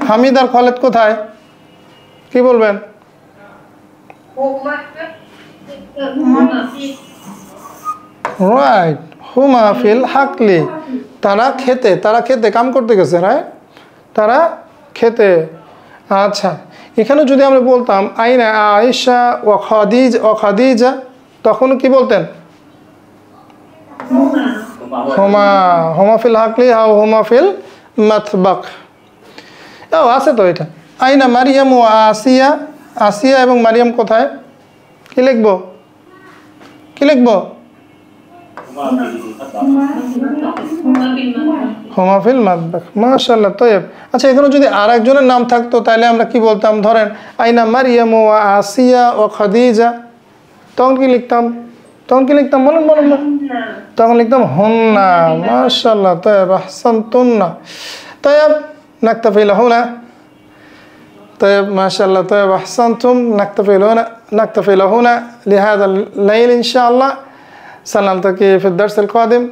হামিদ আর খালিদ কোথায়? কি বলবেন? রাইট, হুমা ফিল হাকলি, তারা খেতে, তারা খেতে কাম করতে গেছে, রাইট, তারা খেতে। আচ্ছা, এখানে যদি আমরা বলতাম আইনা আয়েশা ও খাদিজা, তখন কি বলতেন? হুমা, হুমা ফিল হাকলি হাও হুমা ফিল মাতবাক। ও আছে তো এটা। আইনা মারিয়াম ও আসিয়া, আসিয়া এবং মারিয়াম কোথায়? কি লিখবো? কি লিখবো? হুমা ফিল মাতবাক। মাশাআল্লাহ, তৈব। আচ্ছা, এখানে যদি আর একজনের নাম থাকতো তাহলে আমরা কি বলতাম? ধরেন আইনা মারিয়াম ও আসিয়া ও খাদিজা, তখন কি লিখতাম? তখন কি লিখতাম বলেন বলেন? তখন লিখতাম হুন্না। মাশাআল্লাহ, তৈব, আহসানতুন্না। তৈব, নাকতাফি লাহুনা। طيب ما شاء الله، طيب أحسنتم. نكتفي هنا لهذا الليل إن شاء الله. سنلتقي في الدرس القادم.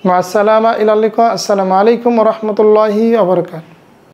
مع السلامة، إلى اللقاء. السلام عليكم ورحمة الله وبركاته.